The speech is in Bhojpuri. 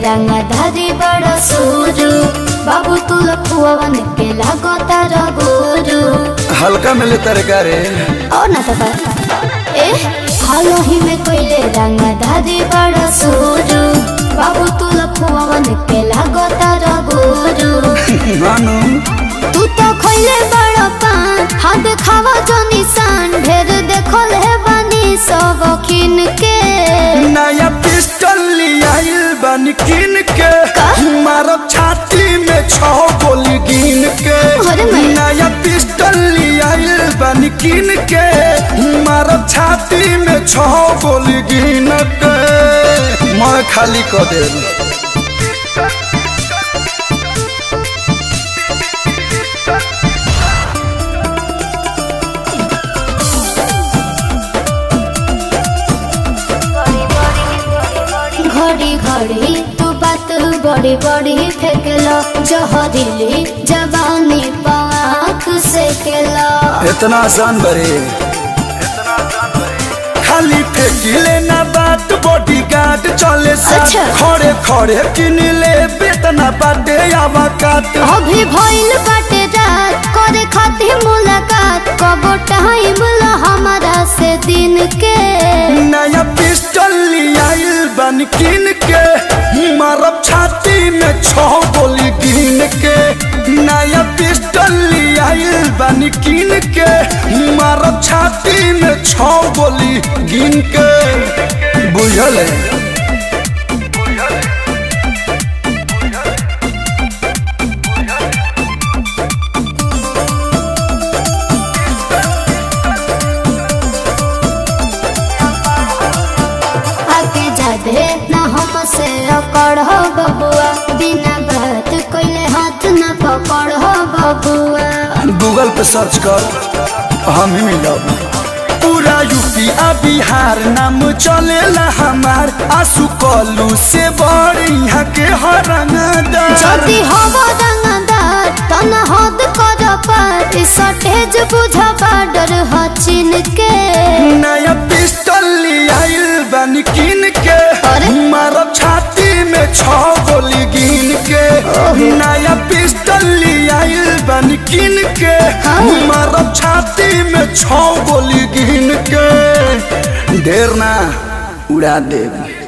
रंगधारी बड़ा सूरू बाबू तू लखुआवन के लागता रगोरू हल्का मिले तरकारी और ना तो हालो ही में कोइले रंगधारी बड़ा सूरू बाबू तू लखुआवन के लागता रगोरू मानू तू तो खोइले बड़ा पान हाथ खावा जो निशान ढेर देखो ले बानी सब खिन के नया पिस्टल लियाइल बन किन के मारब छाती में 6 गोली गिन के नया पिस्टल लियाइल बन किन के मारब छाती में 6 गोली गिन के मैं खाली कर दे घड़ी घड़ी तू बात बड़ी बड़ी फेंकला जहरीली जवानी पाख से केला इतना आसान बरे खाली फेंकिले ना बात बॉडी गार्ड चले साथ अच्छा। खड़े खड़े किन ले बेतना बाटे आवा काट अभी भइल बाटे रात करे खातिर मुलाकात कबो टाइम ला हमारा से दिन के नया पिस्टल लियाइल बन किन के मारब छाती में 6 गोली गिन के नया पिस्टल लियाइल बन किन के मारब छाती में 6 गोली गिन के बुझल है ना हमसे अकड़ हो बबुआ बिना बात कोइले हाथ न पकड़ हो बबुआ गूगल पे सर्च कर हम ही मिलब पूरा यूपी आ बिहार नाम चलेला हमार आंसू कलू से बड़ यहाँ के हरंगदार जदी हवा रंगदार तना हद कर पार सटेज बुझा बाडर हचिन के नया पिस्टल लियाइल बन किन के मारब छाती में 6 गोली गिन के नया पिस्टल लियाइल बन किन के मारब छाती में 6 गोली गिन के ढेर ना उड़ा देब।